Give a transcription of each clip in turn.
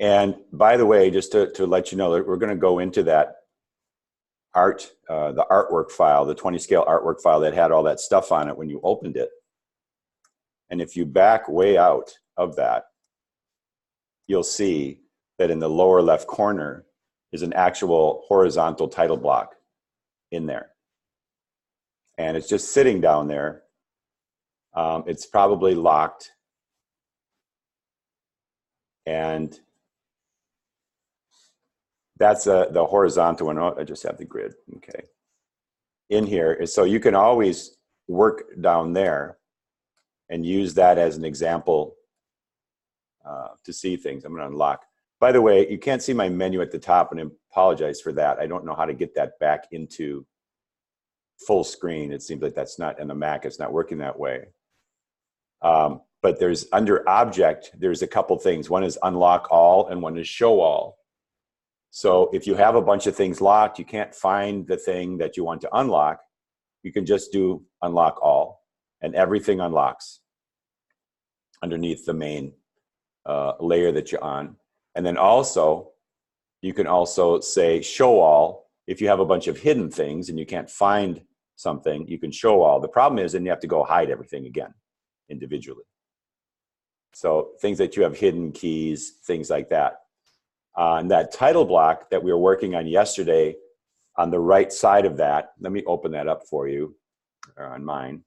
And by the way, just to let you know that we're going to go into that the artwork file, the 20 scale artwork file that had all that stuff on it when you opened it. And if you back way out of that, you'll see that in the lower left corner is an actual horizontal title block in there. And it's just sitting down there. It's probably locked. And that's the horizontal one. Oh, I just have the grid. Okay. In here, so you can always work down there and use that as an example to see things. I'm going to unlock. By the way, you can't see my menu at the top, and I apologize for that. I don't know how to get that back into full screen. It seems like that's not, in the Mac, it's not working that way. But there's, under Object, there's a couple things. One is Unlock All, and one is Show All. So if you have a bunch of things locked, you can't find the thing that you want to unlock, you can just do Unlock All, and everything unlocks underneath the main layer that you're on. And then also, you can also say Show All. If you have a bunch of hidden things and you can't find something, you can Show All. The problem is then you have to go hide everything again individually. So things that you have hidden keys, things like that. On that title block that we were working on yesterday, on the right side of that, let me open that up for you on mine.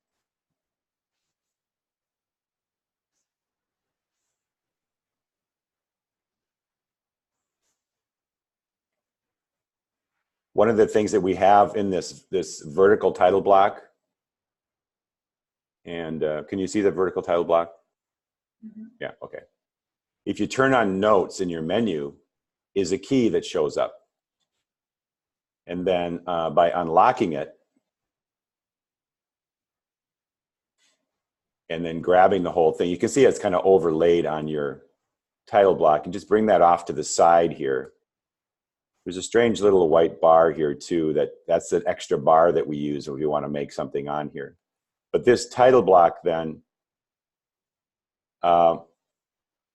One of the things that we have in this vertical title block, and can you see the vertical title block? Mm-hmm. Yeah, okay. If you turn on Notes in your menu, is a key that shows up. And then by unlocking it, and then grabbing the whole thing, you can see it's kind of overlaid on your title block, and just bring that off to the side here. There's a strange little white bar here too, that's an extra bar that we use if we want to make something on here. But this title block then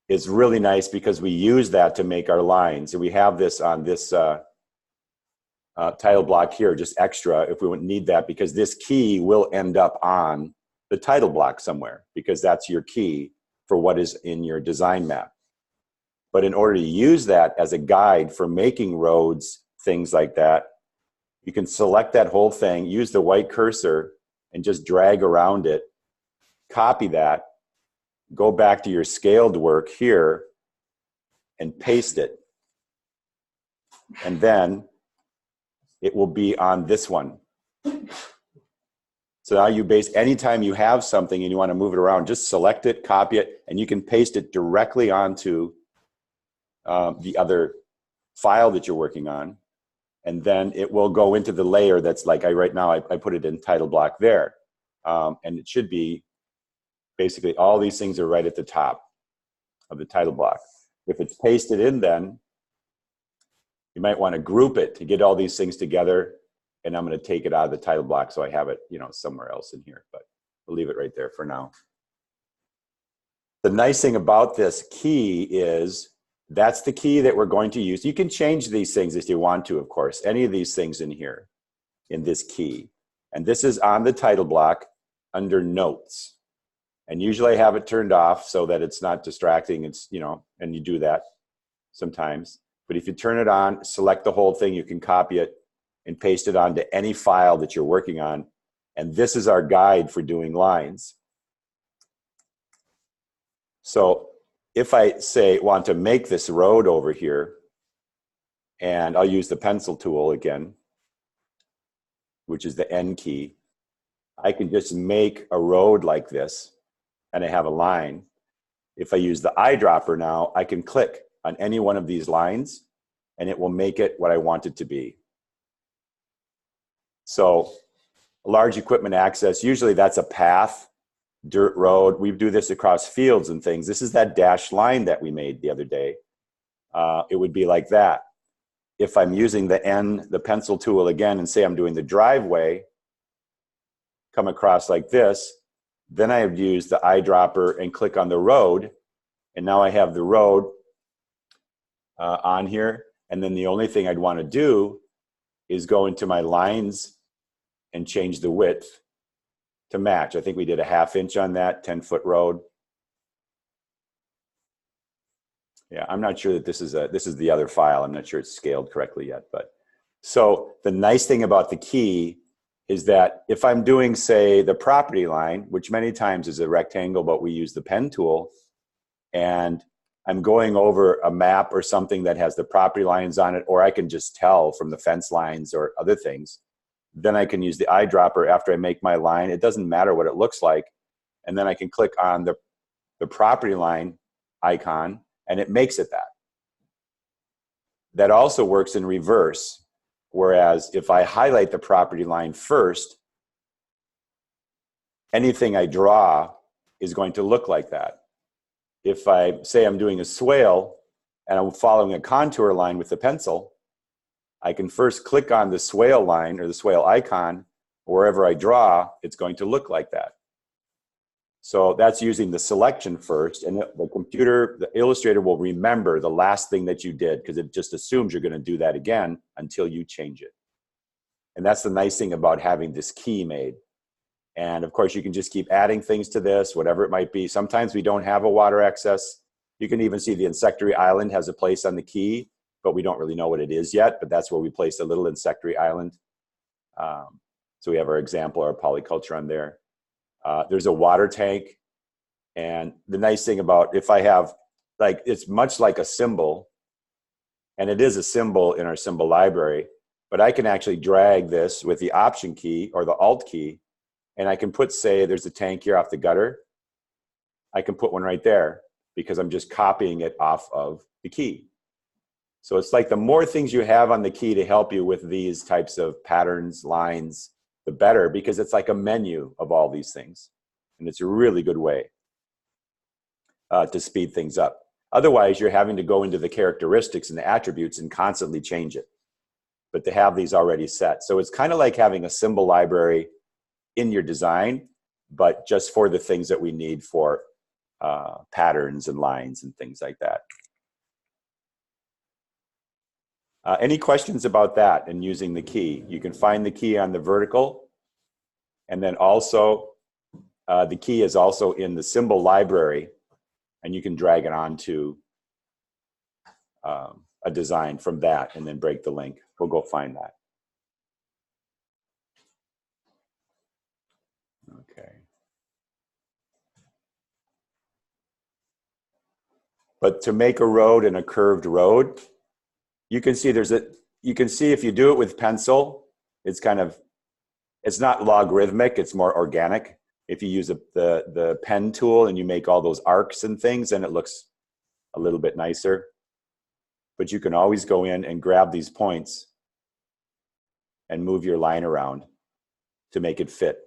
is really nice because we use that to make our lines. And we have this on this title block here, just extra if we need that, because this key will end up on the title block somewhere, because that's your key for what is in your design map. But in order to use that as a guide for making roads, things like that, you can select that whole thing, use the white cursor, and just drag around it, copy that, go back to your scaled work here, and paste it. And then it will be on this one. So now you anytime you have something and you want to move it around, just select it, copy it, and you can paste it directly onto the other file that you're working on. And then it will go into the layer that's like, right now I put it in title block there. And it should be basically all these things are right at the top of the title block. If it's pasted in, then you might want to group it to get all these things together. And I'm going to take it out of the title block so I have it, somewhere else in here. But we'll leave it right there for now. The nice thing about this key is that's the key that we're going to use. You can change these things if you want to, of course, any of these things in here, in this key. And this is on the title block under Notes. And usually I have it turned off so that it's not distracting. It's, and you do that sometimes. But if you turn it on, select the whole thing, you can copy it and paste it onto any file that you're working on. And this is our guide for doing lines. So if I want to make this road over here, and I'll use the pencil tool again, which is the N key, I can just make a road like this, and I have a line. If I use the eyedropper now, I can click on any one of these lines, and it will make it what I want it to be. So large equipment access, usually that's a path, dirt road. We do this across fields and things. This is that dashed line that we made the other day. It would be like that. If I'm using the pencil tool again, and say I'm doing the driveway, come across like this, then I would use the eyedropper and click on the road, and now I have the road on here. And then the only thing I'd want to do is go into my lines and change the width to match. I think we did a 1/2 inch on that 10-foot road. Yeah, I'm not sure that this is the other file. I'm not sure it's scaled correctly yet. But so the nice thing about the key is that if I'm doing, say, the property line, which many times is a rectangle, but we use the pen tool, and I'm going over a map or something that has the property lines on it, or I can just tell from the fence lines or other things, then I can use the eyedropper after I make my line. It doesn't matter what it looks like. And then I can click on the property line icon, and it makes it that. That also works in reverse. Whereas if I highlight the property line first, anything I draw is going to look like that. If I say I'm doing a swale and I'm following a contour line with the pencil, I can first click on the swale line or the swale icon. Wherever I draw, it's going to look like that. So that's using the selection first, and the Illustrator will remember the last thing that you did because it just assumes you're going to do that again until you change it. And that's the nice thing about having this key made. And of course, you can just keep adding things to this, whatever it might be. Sometimes we don't have a water access. You can even see the insectary island has a place on the key, but we don't really know what it is yet. But that's where we place a little insectary island. So we have our example, our polyculture on there. There's a water tank. And the nice thing about if I have, like, it's much like a symbol, and it is a symbol in our symbol library, but I can actually drag this with the Option key or the Alt key, and I can put, say, there's a tank here off the gutter. I can put one right there because I'm just copying it off of the key. So it's like the more things you have on the key to help you with these types of patterns, lines, the better, because it's like a menu of all these things. And it's a really good way to speed things up. Otherwise, you're having to go into the characteristics and the attributes and constantly change it. But to have these already set. So it's kind of like having a symbol library in your design, but just for the things that we need for patterns and lines and things like that. Any questions about that and using the key? You can find the key on the vertical, and then also the key is also in the symbol library, and you can drag it onto a design from that and then break the link. We'll go find that. Okay. But to make a road and a curved road, you can see you can see if you do it with pencil, it's not logarithmic, it's more organic. If you use the pen tool and you make all those arcs and things, then it looks a little bit nicer. But you can always go in and grab these points and move your line around to make it fit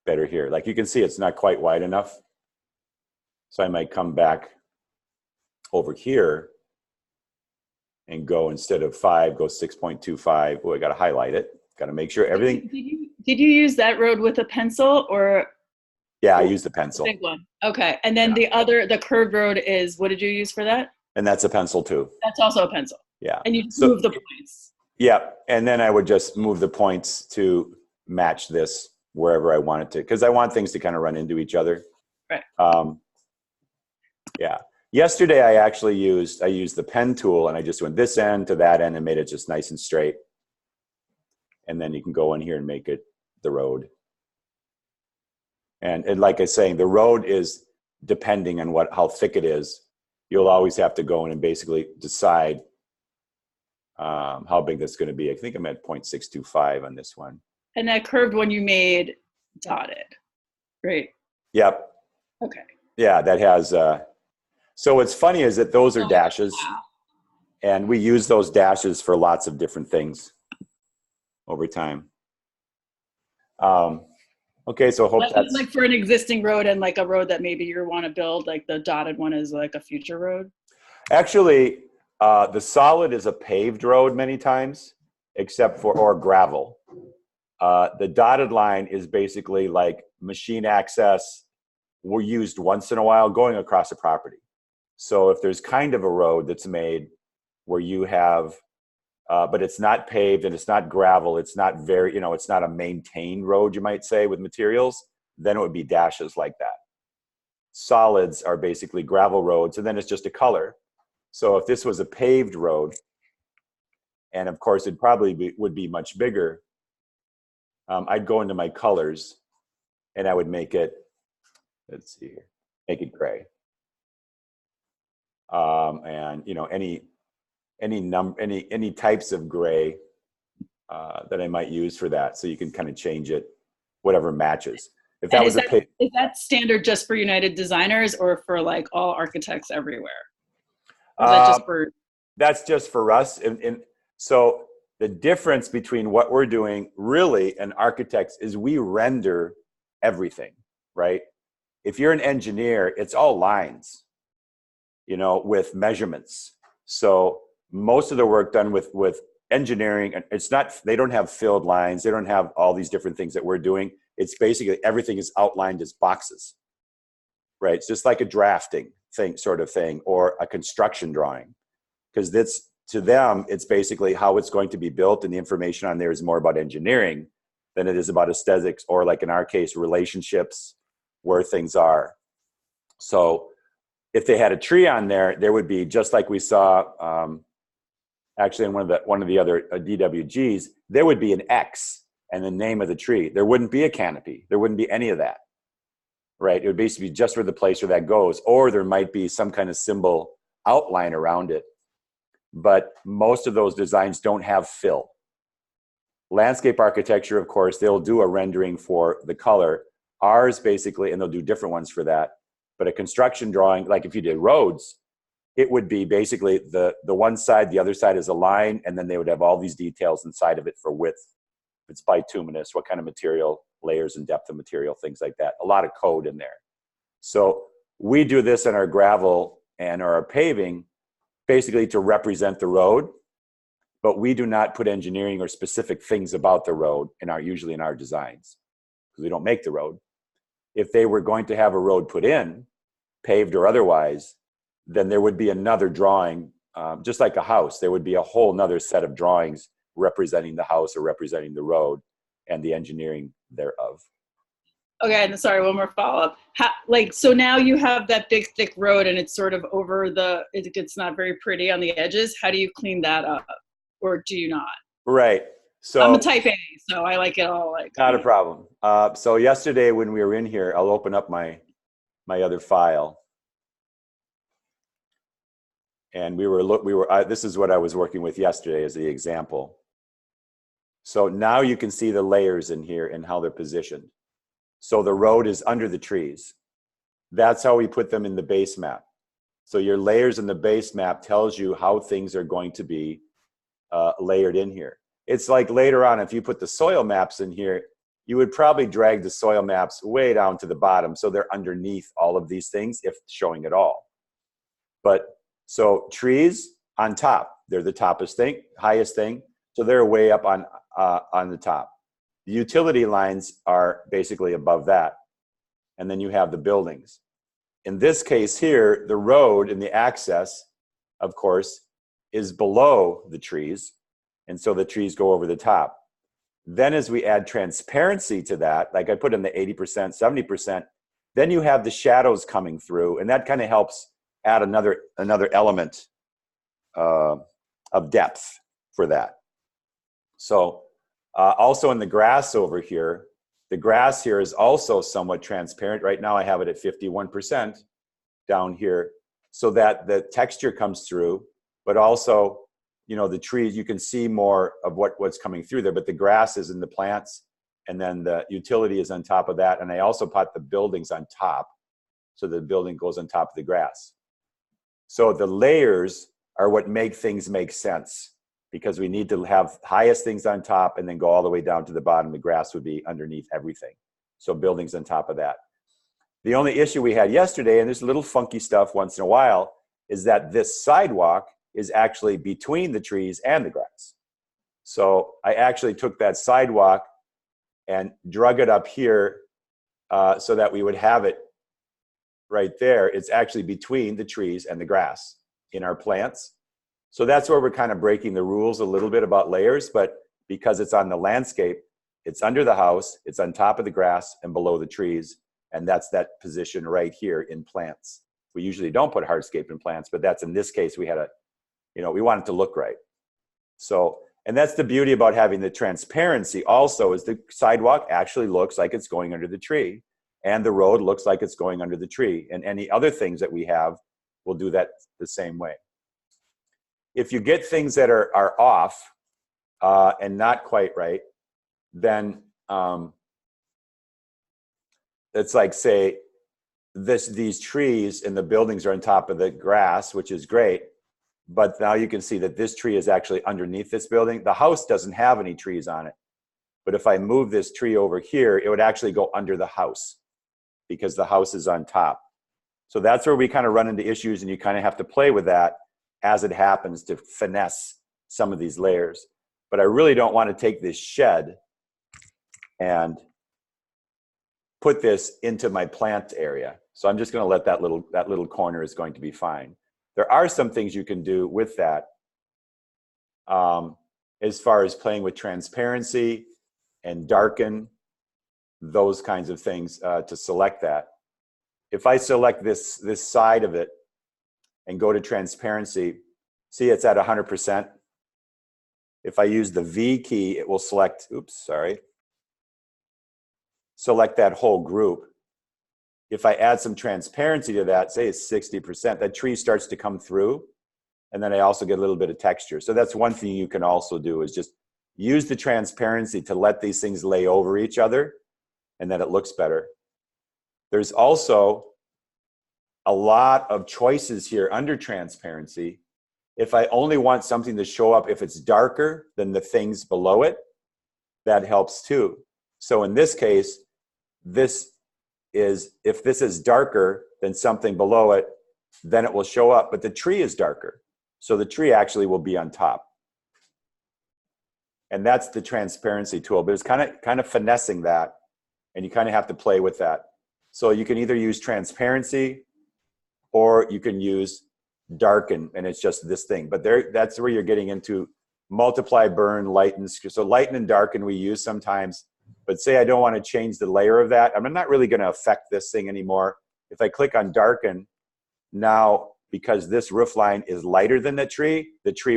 better here. Like you can see, it's not quite wide enough. So I might come back over here and go, instead of 5, go 6.25. Oh, I got to highlight it. Got to make sure everything. Did you use that road with a pencil or? Yeah, I used the pencil. Big one. Okay. And then the curved road is, what did you use for that? And that's a pencil too. That's also a pencil. Yeah. And you just move the points. Yeah. And then I would just move the points to match this wherever I want it to, because I want things to kind of run into each other. Right. Yeah. Yesterday, I used the pen tool, and I just went this end to that end and made it just nice and straight. And then you can go in here and make it the road. And like I was saying, the road is depending on how thick it is. You'll always have to go in and basically decide how big that's going to be. I think I'm at 0.625 on this one. And that curved one you made dotted, right? Yep. Okay. Yeah, that has. So what's funny is that those are dashes, and we use those dashes for lots of different things over time. Okay, so I hope that's like for an existing road and like a road that maybe you want to build, like the dotted one is like a future road. Actually, the solid is a paved road many times, except for, or gravel. The dotted line is basically like machine access. We're used once in a while going across a property. So if there's kind of a road that's made where you have, but it's not paved and it's not gravel, it's not very, it's not a maintained road, you might say, with materials, then it would be dashes like that. Solids are basically gravel roads, and then it's just a color. So if this was a paved road, and of course it probably would be much bigger, I'd go into my colors and I would make it, let's see here, make it gray. And any types of gray that I might use for that, so you can kind of change it, whatever matches. If that was is that standard just for United Designers or for like all architects everywhere? Or is that just for? That's just for us. And so the difference between what we're doing really and architects is we render everything, right? If you're an engineer, it's all lines, with measurements. So most of the work done with engineering, it's not, they don't have filled lines. They don't have all these different things that we're doing. It's basically everything is outlined as boxes, right? It's just like a drafting thing, sort of thing, or a construction drawing. Because that's, to them, it's basically how it's going to be built, and the information on there is more about engineering than it is about aesthetics, or like in our case, relationships, where things are. So if they had a tree on there, there would be, just like we saw actually in one of the other DWGs, there would be an X and the name of the tree. There wouldn't be a canopy. There wouldn't be any of that, right? It would basically be just for the place where that goes, or there might be some kind of symbol outline around it. But most of those designs don't have fill. Landscape architecture, of course, they'll do a rendering for the color. Ours basically, and they'll do different ones for that. But a construction drawing, like if you did roads, it would be basically the one side, the other side is a line, and then they would have all these details inside of it for width. If it's bituminous, what kind of material, layers and depth of material, things like that. A lot of code in there. So we do this in our gravel and our paving basically to represent the road, but we do not put engineering or specific things about the road usually in our designs, because we don't make the road. If they were going to have a road put in, paved or otherwise, then there would be another drawing, just like a house. There would be a whole nother set of drawings representing the house or representing the road and the engineering thereof. Okay, and sorry, one more follow-up. So now you have that big, thick road, and it's sort of over it's not very pretty on the edges. How do you clean that up, or do you not? Right. So I'm a type A, so I like it all like. Not a problem. So yesterday when we were in here, I'll open up my other file. And this is what I was working with yesterday as the example. So now you can see the layers in here and how they're positioned. So the road is under the trees. That's how we put them in the base map. So your layers in the base map tells you how things are going to be layered in here. It's like later on, if you put the soil maps in here, you would probably drag the soil maps way down to the bottom, so they're underneath all of these things, if showing at all. But so trees on top, they're the highest thing, so they're way up on the top. The utility lines are basically above that, and then you have the buildings. In this case here, the road and the access, of course, is below the trees, and so the trees go over the top. Then as we add transparency to that, like I put in the 80%, 70%, then you have the shadows coming through, and that kind of helps add another element of depth for that. So also in the grass over here, the grass here is also somewhat transparent. Right now I have it at 51% down here, so that the texture comes through, but also, the trees, you can see more of what's coming through there, but the grass is in the plants, and then the utility is on top of that. And I also put the buildings on top, so the building goes on top of the grass. So the layers are what make things make sense, because we need to have highest things on top and then go all the way down to the bottom. The grass would be underneath everything. So buildings on top of that. The only issue we had yesterday, and there's a little funky stuff once in a while, is that this sidewalk is actually between the trees and the grass. So I actually took that sidewalk and drug it up here so that we would have it right there, it's actually between the trees and the grass in our plants. So that's where we're kind of breaking the rules a little bit about layers, but because it's on the landscape, it's under the house, it's on top of the grass and below the trees, and that's that position right here in plants. We usually don't put hardscape in plants, but that's in this case, we had a, we want it to look right. So, and that's the beauty about having the transparency also, is the sidewalk actually looks like it's going under the tree, and the road looks like it's going under the tree, and any other things that we have will do that the same way. If you get things that are off and not quite right, then it's like, say, these trees and the buildings are on top of the grass, which is great, but now you can see that this tree is actually underneath this building. The house doesn't have any trees on it, but if I move this tree over here, it would actually go under the house because the house is on top. So that's where we kind of run into issues, and you kind of have to play with that as it happens to finesse some of these layers. But I really don't want to take this shed and put this into my plant area. So I'm just going to let that little corner is going to be fine. There are some things you can do with that as far as playing with transparency and darken, those kinds of things to select that. If I select this side of it and go to transparency, see it's at 100%. If I use the V key, it will select, select that whole group. If I add some transparency to that, say it's 60%, that tree starts to come through, and then I also get a little bit of texture. So that's one thing you can also do, is just use the transparency to let these things lay over each other, and then it looks better. There's also a lot of choices here under transparency. If I only want something to show up if it's darker than the things below it, that helps too. So in this case, if this is darker than something below it, then it will show up, but the tree is darker. So the tree actually will be on top. And that's the transparency tool, but it's kind of finessing that, and you kind of have to play with that. So you can either use transparency or you can use darken, and it's just this thing. But that's where you're getting into multiply, burn, lighten. So lighten and darken we use sometimes, but say I don't want to change the layer of that. I'm not really going to affect this thing anymore. If I click on darken, now because this roof line is lighter than the tree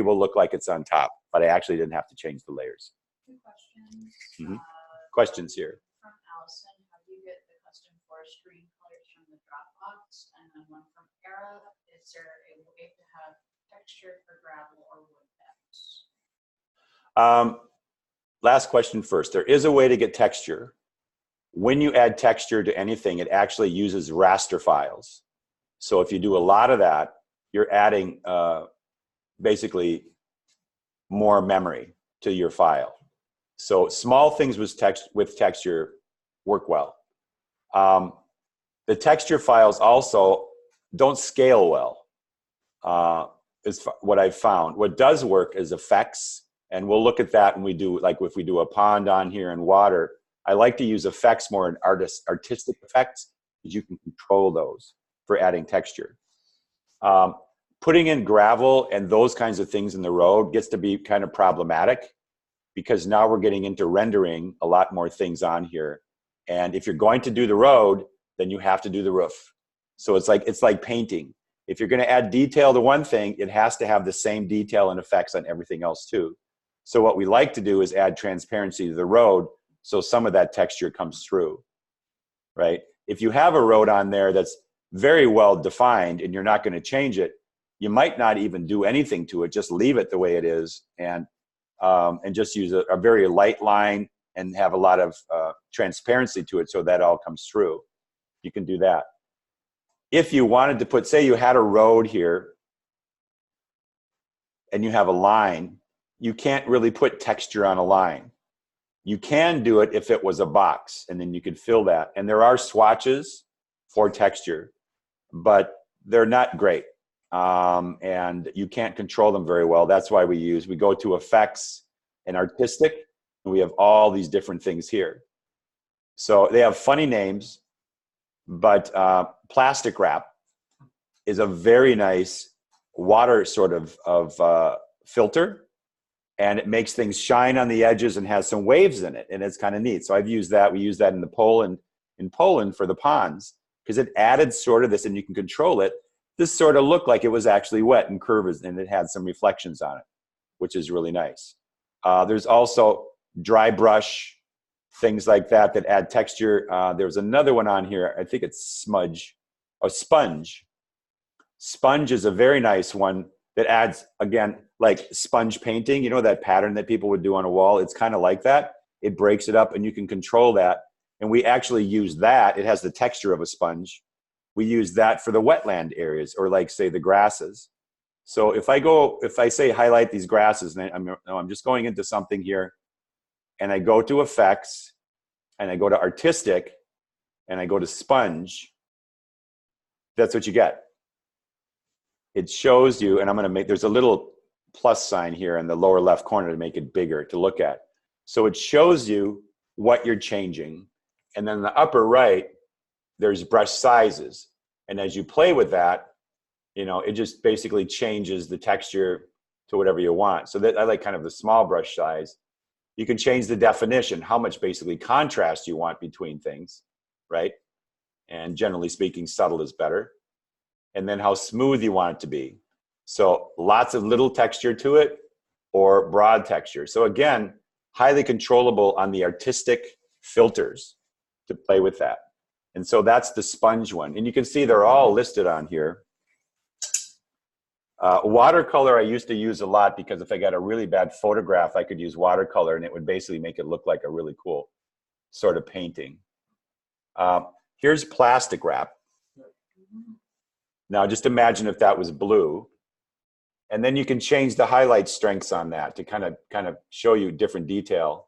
will look like it's on top, but I actually didn't have to change the layers. Two questions. Questions here. From Allison, how do you get the custom forest green colors from the Dropbox? And then one from Era, is there a way to have texture for gravel or wood depths? Last question first. There is a way to get texture. When you add texture to anything, it actually uses raster files. So if you do a lot of that, you're adding basically more memory to your file. So small things with texture work well. The texture files also don't scale well, is what I've found. What does work is effects, and we'll look at that when we do, like if we do a pond on here and water. I like to use effects more in artistic effects, because you can control those for adding texture. Putting in gravel and those kinds of things in the road gets to be kind of problematic, because now we're getting into rendering a lot more things on here. And if you're going to do the road, then you have to do the roof. So it's like painting. If you're going to add detail to one thing, it has to have the same detail and effects on everything else too. So what we like to do is add transparency to the road, so some of that texture comes through, right? If you have a road on there that's very well defined and you're not going to change it, you might not even do anything to it. Just leave it the way it is, and just use a very light line and have a lot of transparency to it, so that all comes through. You can do that. If you wanted to put, say you had a road here and you have a line, you can't really put texture on a line. You can do it if it was a box, and then you could fill that. And there are swatches for texture, but they're not great. And you can't control them very well. That's why we go to effects and artistic, and we have all these different things here. So they have funny names, But plastic wrap is a very nice water sort of filter, and it makes things shine on the edges and has some waves in it, and it's kind of neat. So I've used that. We use that in Poland for the ponds, because it added sort of this, and you can control it. This sort of looked like it was actually wet and curved, and it had some reflections on it, which is really nice. There's also dry brush, things like that that add texture. There's another one on here. I think it's sponge. Sponge is a very nice one that adds, again, like sponge painting. You know that pattern that people would do on a wall? It's kind of like that. It breaks it up, and you can control that. And we actually use that. It has the texture of a sponge. We use that for the wetland areas, or like, say, the grasses. So if I say highlight these grasses, and I'm just going into something here, and I go to effects, and I go to artistic, and I go to sponge, that's what you get. It shows you, and I'm going to there's a little plus sign here in the lower left corner to make it bigger to look at. So it shows you what you're changing. And then in the upper right, there's brush sizes. And as you play with that, it just basically changes the texture to whatever you want. So that I like kind of the small brush size. You can change the definition, how much basically contrast you want between things, right? And generally speaking, subtle is better. And then how smooth you want it to be. So lots of little texture to it, or broad texture. So again, highly controllable on the artistic filters to play with that. And so that's the sponge one. And you can see they're all listed on here. Watercolor I used to use a lot, because if I got a really bad photograph, I could use watercolor, and it would basically make it look like a really cool sort of painting. Here's plastic wrap. Now just imagine if that was blue. And then you can change the highlight strengths on that to kind of show you different detail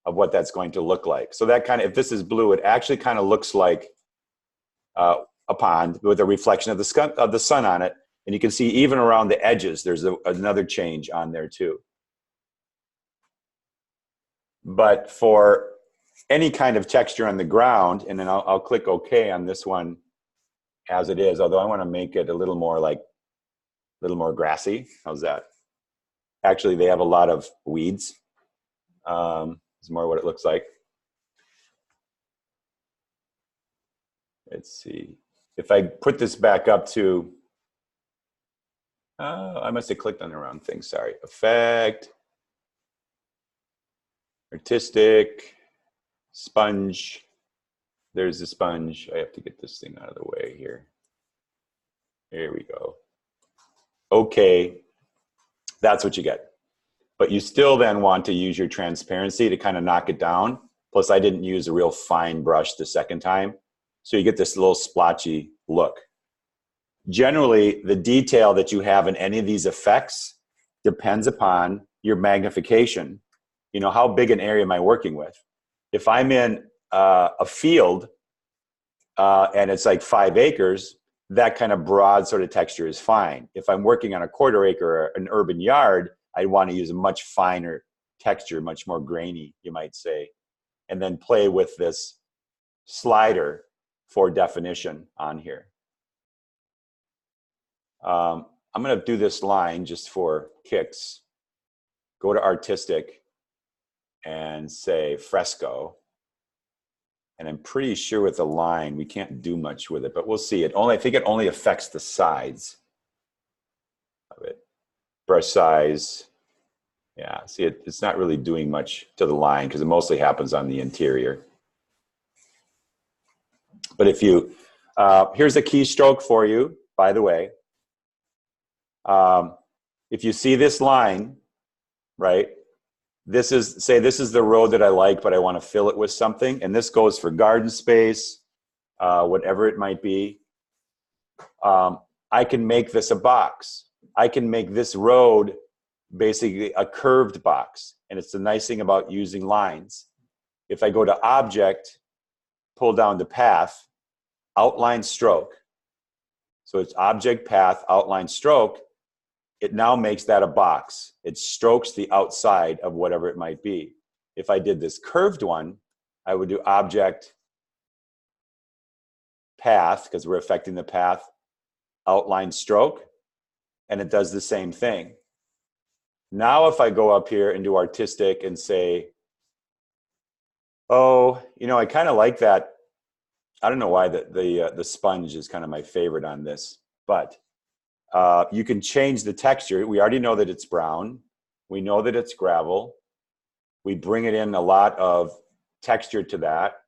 of what that's going to look like. So that if this is blue, it actually kind of looks like a pond with a reflection of the sun on it. And you can see even around the edges, there's another change on there too. But for any kind of texture on the ground, and then I'll click OK on this one as it is, although I want to make it a little more grassy. How's that? Actually, they have a lot of weeds. It's more what it looks like. Let's see. If I put this back up to, I must have clicked on the wrong thing, sorry. Effect, artistic, sponge. There's the sponge. I have to get this thing out of the way here. Here we go. Okay, that's what you get. But you still then want to use your transparency to kind of knock it down. Plus, I didn't use a real fine brush the second time. So you get this little splotchy look. Generally, the detail that you have in any of these effects depends upon your magnification. How big an area am I working with? If I'm in a field and it's like 5 acres, that kind of broad sort of texture is fine. If I'm working on a 1/4 acre or an urban yard, I want to use a much finer texture, much more grainy, you might say, and then play with this slider for definition on here. I'm going to do this line just for kicks. Go to artistic and say fresco. And I'm pretty sure with the line, we can't do much with it, but we'll see. I think it only affects the sides of it. Brush size. Yeah, see, it's not really doing much to the line because it mostly happens on the interior. But if you, here's a keystroke for you, by the way. If you see this line, right, this is the road that I like, but I want to fill it with something. And this goes for garden space, whatever it might be. I can make this a box. I can make this road basically a curved box. And it's the nice thing about using lines. If I go to object, pull down to path, outline stroke. So it's object, path, outline stroke. It now makes that a box. It strokes the outside of whatever it might be. If I did this curved one, I would do object, path, because we're affecting the path, outline stroke, and it does the same thing. Now if I go up here and do artistic and say, oh, you know, I kind of like that. I don't know why the sponge is kind of my favorite on this, but you can change the texture. We already know that it's brown. We know that it's gravel. We bring it in a lot of texture to that.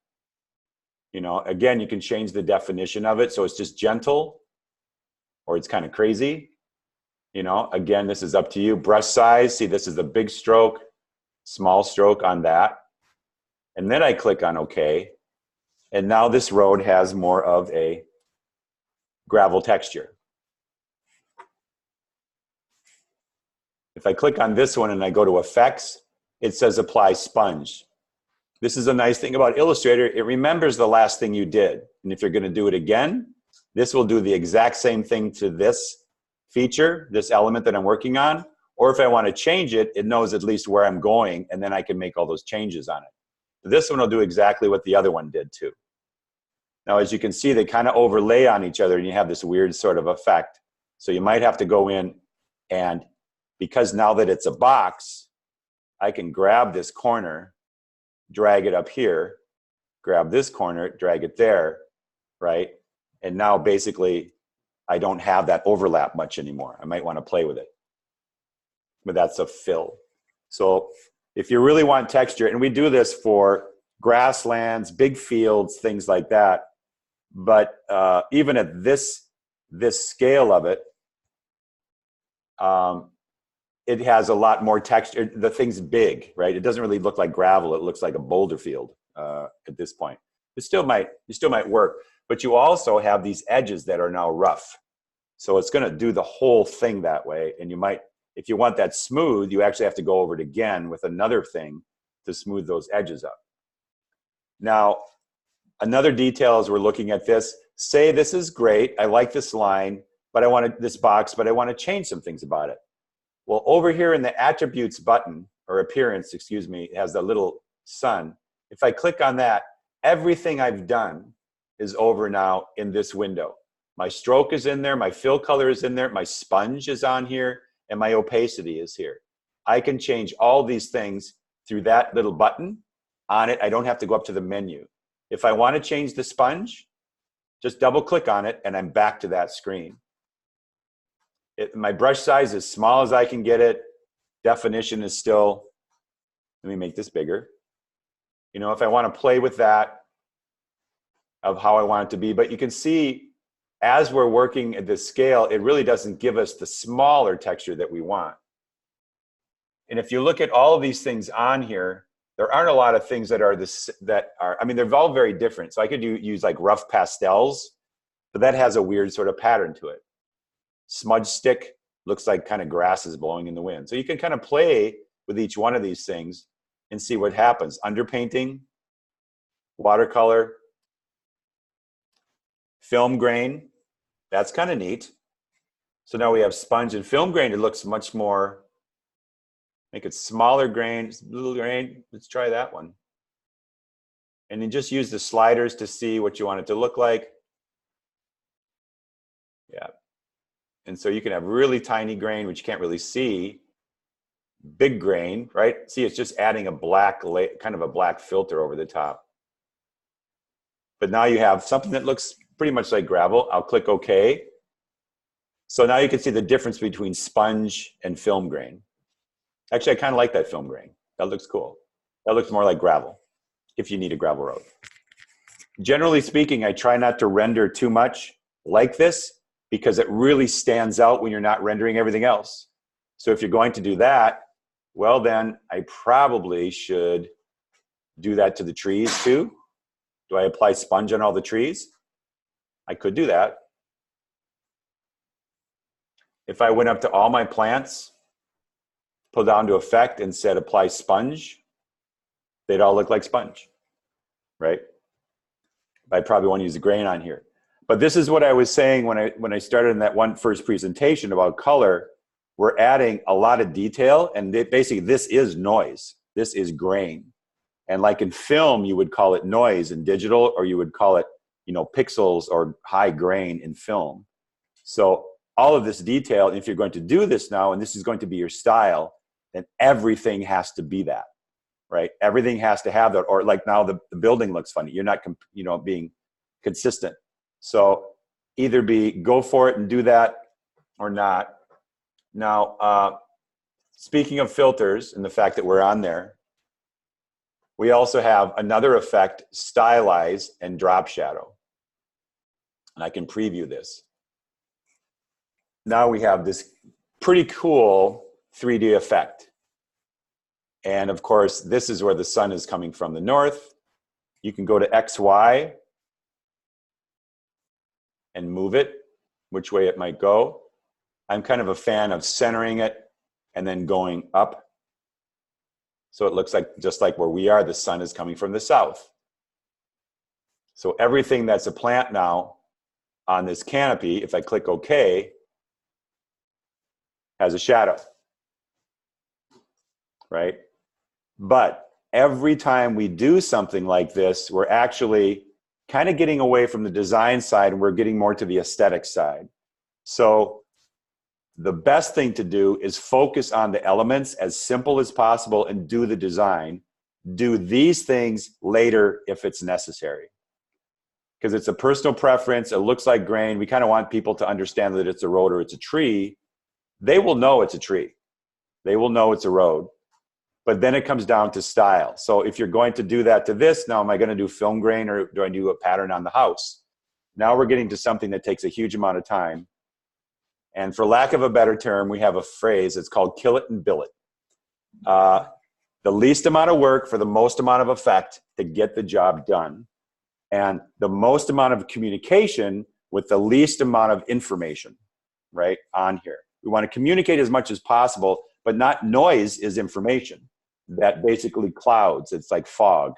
You know, again, you can change the definition of it. So it's just gentle or it's kind of crazy. You know, again, this is up to you. Brush size, see, this is the big stroke, small stroke on that. And then I click on OK. And now this road has more of a gravel texture. If I click on this one and I go to effects, it says apply sponge. This is a nice thing about Illustrator. It remembers the last thing you did. And if you're going to do it again, this will do the exact same thing to this feature, this element that I'm working on. Or if I want to change it, it knows at least where I'm going, and then I can make all those changes on it. This one will do exactly what the other one did too. Now, as you can see, they kind of overlay on each other and you have this weird sort of effect. So you might have to go in and, because now that it's a box, I can grab this corner, drag it up here, grab this corner, drag it there, right? And now basically I don't have that overlap much anymore. I might want to play with it, but that's a fill. So if you really want texture, and we do this for grasslands, big fields, things like that, but even at this scale of it, it has a lot more texture. The thing's big, right? It doesn't really look like gravel. It looks like a boulder field at this point. It still might work, but you also have these edges that are now rough. So it's going to do the whole thing that way. And you might, if you want that smooth, you actually have to go over it again with another thing to smooth those edges up. Now, another detail as we're looking at this, say this is great. I like this line, but I want this box, but I want to change some things about it. Well, over here in the attributes button, or appearance, excuse me, it has the little sun. If I click on that, everything I've done is over now in this window. My stroke is in there, my fill color is in there, my sponge is on here, and my opacity is here. I can change all these things through that little button on it. I don't have to go up to the menu. If I want to change the sponge, just double click on it and I'm back to that screen. My brush size is small as I can get it. Definition is still, let me make this bigger. You know, if I want to play with that of how I want it to be, but you can see as we're working at this scale, it really doesn't give us the smaller texture that we want. And if you look at all of these things on here, there aren't a lot of things that are this, I mean, they're all very different. So I could use like rough pastels, but that has a weird sort of pattern to it. Smudge stick looks like kind of grass is blowing in the wind. So you can kind of play with each one of these things and see what happens. Underpainting, watercolor, film grain, that's kind of neat. So now we have sponge and film grain. It looks much more, make it smaller grain, little grain. Let's try that one. And then just use the sliders to see what you want it to look like. Yeah. And so you can have really tiny grain, which you can't really see. Big grain, right? See, it's just adding a black, kind of a black filter over the top. But now you have something that looks pretty much like gravel. I'll click OK. So now you can see the difference between sponge and film grain. Actually, I kind of like that film grain. That looks cool. That looks more like gravel, if you need a gravel road. Generally speaking, I try not to render too much like this, because it really stands out when you're not rendering everything else. So if you're going to do that, well then I probably should do that to the trees too. Do I apply sponge on all the trees? I could do that. If I went up to all my plants, pull down to effect and said apply sponge, they'd all look like sponge, right? I probably want to use the grain on here. But this is what I was saying when I started in that one first presentation about color. We're adding a lot of detail, and basically this is noise. This is grain. And like in film, you would call it noise in digital, or you would call it you know, pixels or high grain in film. So all of this detail, if you're going to do this now, and this is going to be your style, then everything has to be that, right? Everything has to have that. Or like now the building looks funny. You're not, you know, being consistent. So either go for it and do that or not. Now, speaking of filters and the fact that we're on there, we also have another effect, stylize and drop shadow. And I can preview this. Now we have this pretty cool 3D effect. And of course, this is where the sun is coming from the north. You can go to XY and move it, which way it might go. I'm kind of a fan of centering it and then going up. So it looks like, just like where we are, the sun is coming from the south. So everything that's a plant now on this canopy, if I click OK, has a shadow, right? But every time we do something like this, we're actually kind of getting away from the design side and we're getting more to the aesthetic side. So the best thing to do is focus on the elements as simple as possible and do the design. Do these things later if it's necessary. Because it's a personal preference. It looks like grain. We kind of want people to understand that it's a road or it's a tree. They will know it's a tree. They will know it's a road. But then it comes down to style. So if you're going to do that to this, now am I going to do film grain or do I do a pattern on the house? Now we're getting to something that takes a huge amount of time. And for lack of a better term, we have a phrase. It's called kill it and bill it. The least amount of work for the most amount of effect to get the job done. And the most amount of communication with the least amount of information, right, on here. We want to communicate as much as possible, but not noise is information. That basically clouds. It's like fog.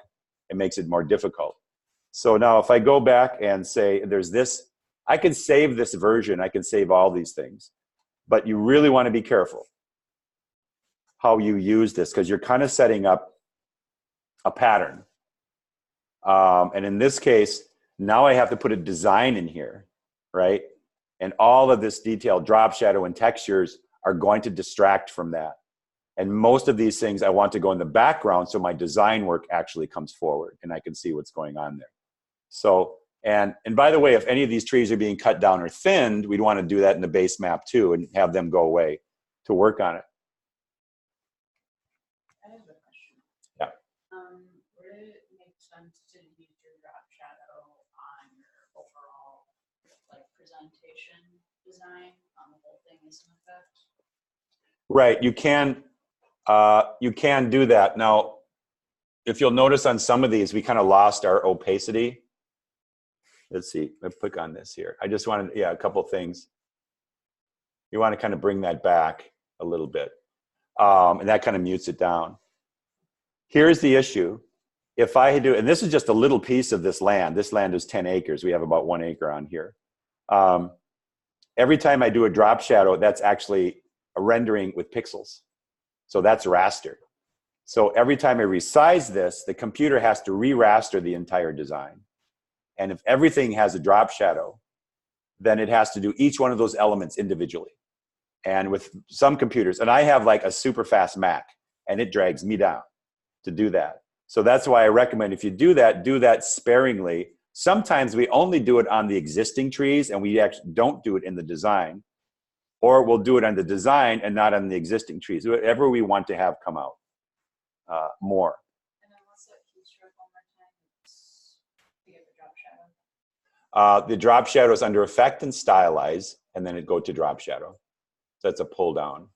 It makes it more difficult. So now if I go back and say there's this, I can save this version. I can save all these things. But you really want to be careful how you use this because you're kind of setting up a pattern. And in this case, now I have to put a design in here, right? And all of this detail, drop shadow and textures are going to distract from that. And most of these things I want to go in the background so my design work actually comes forward and I can see what's going on there. So, and by the way, if any of these trees are being cut down or thinned, we'd want to do that in the base map too and have them go away to work on it. I have a question. Yeah. Would it make sense to use your drop shadow on your overall like presentation design on the whole thing as an effect? Right, you can do that. Now, if you'll notice on some of these, we kind of lost our opacity. Let's see, let's click on this here. I just wanted, yeah, a couple things. You want to kind of bring that back a little bit. And that kind of mutes it down. Here's the issue. If I do, and this is just a little piece of this land is 10 acres. We have about 1 acre on here. Every time I do a drop shadow, that's actually a rendering with pixels. So that's raster. So every time I resize this, the computer has to re-raster the entire design. And if everything has a drop shadow, then it has to do each one of those elements individually. And with some computers, and I have like a super fast Mac, and it drags me down to do that. So that's why I recommend if you do that sparingly. Sometimes we only do it on the existing trees, and we actually don't do it in the design. Or we'll do it on the design and not on the existing trees, whatever we want to have come out more. And then what's that keystroke one more time to get the drop shadow? The drop shadow is under Effect and Stylize, and then it go to drop shadow. So that's a pull down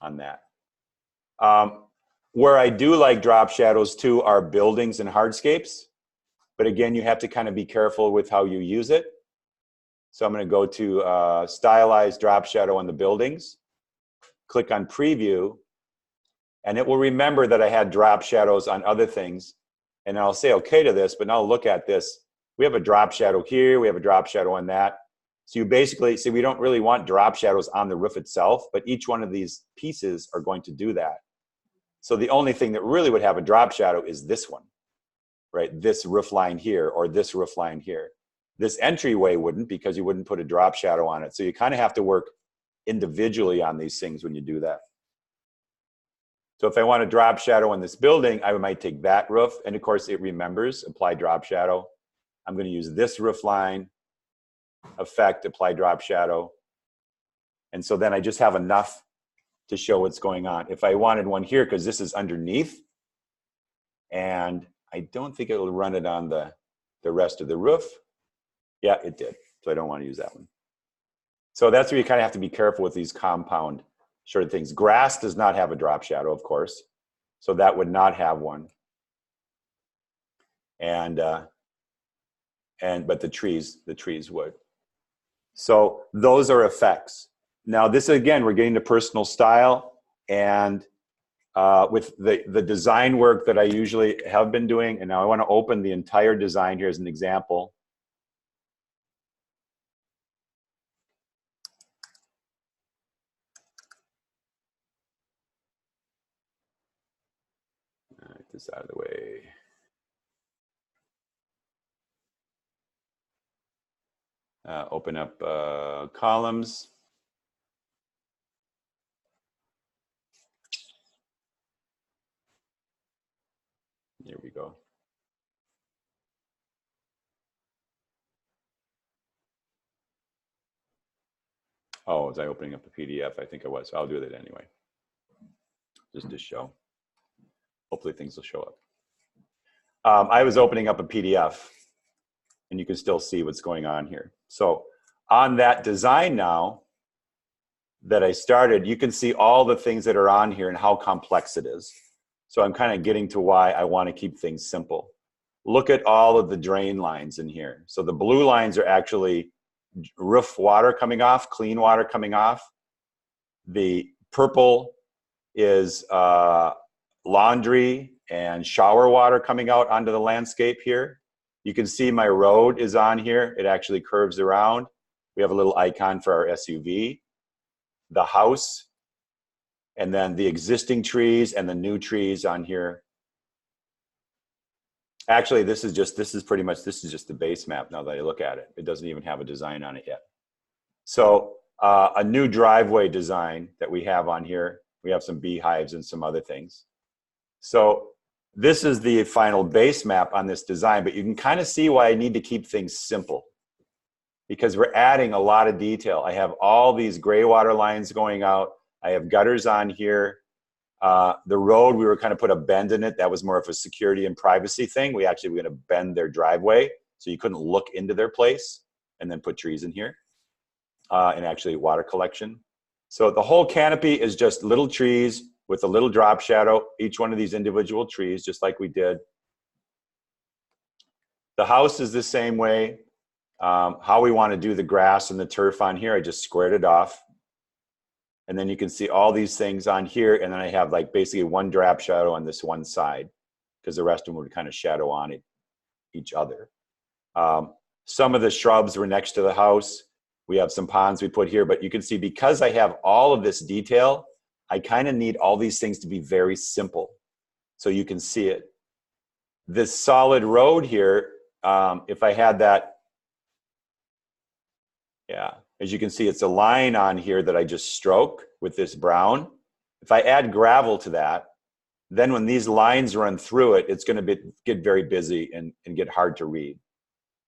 on that. Where I do like drop shadows too are buildings and hardscapes. But again, you have to kind of be careful with how you use it. So I'm going to go to Stylize Drop Shadow on the buildings. Click on Preview. And it will remember that I had drop shadows on other things. And I'll say OK to this, but now look at this. We have a drop shadow here. We have a drop shadow on that. So you basically see we don't really want drop shadows on the roof itself, but each one of these pieces are going to do that. So the only thing that really would have a drop shadow is this one, right? This roof line here or this roof line here. This entryway wouldn't, because you wouldn't put a drop shadow on it. So you kind of have to work individually on these things when you do that. So if I want a drop shadow on this building, I might take that roof, and of course it remembers, apply drop shadow. I'm going to use this roof line, effect, apply drop shadow. And so then I just have enough to show what's going on. If I wanted one here, because this is underneath, and I don't think it will run it on the rest of the roof. Yeah, it did. So I don't want to use that one. So that's where you kind of have to be careful with these compound sort of things. Grass does not have a drop shadow, of course. So that would not have one. But the trees would. So those are effects. Now this, again, we're getting to personal style, and with the design work that I usually have been doing, and now I want to open the entire design here as an example. All right, this out of the way. Open up columns. Here we go. Oh, was I opening up a PDF? I think I was. I'll do that anyway, just to show. Hopefully things will show up. I was opening up a PDF, and you can still see what's going on here. So on that design now that I started, you can see all the things that are on here and how complex it is. So I'm kind of getting to why I want to keep things simple. Look at all of the drain lines in here. So the blue lines are actually roof water coming off, clean water coming off. The purple is laundry and shower water coming out onto the landscape here. You can see my road is on here. It actually curves around. We have a little icon for our SUV. The house, and then the existing trees and the new trees on here. Actually, this is just the base map now that I look at it. It doesn't even have a design on it yet. So a new driveway design that we have on here. We have some beehives and some other things. So this is the final base map on this design, but you can kind of see why I need to keep things simple, because we're adding a lot of detail. I have all these gray water lines going out. I have gutters on here. The road, we were kind of put a bend in it. That was more of a security and privacy thing. We actually were going to bend their driveway so you couldn't look into their place, and then put trees in here, and actually water collection. So the whole canopy is just little trees with a little drop shadow, each one of these individual trees, just like we did. The house is the same way. How we want to do the grass and the turf on here, I just squared it off. And then you can see all these things on here, and then I have like basically one drop shadow on this one side, because the rest of them would kind of shadow on each other. Some of the shrubs were next to the house. We have some ponds we put here, but you can see because I have all of this detail, I kind of need all these things to be very simple so you can see it. This solid road here, if I had that, yeah, as you can see, it's a line on here that I just stroke with this brown. If I add gravel to that, then when these lines run through it, it's going to get very busy and get hard to read.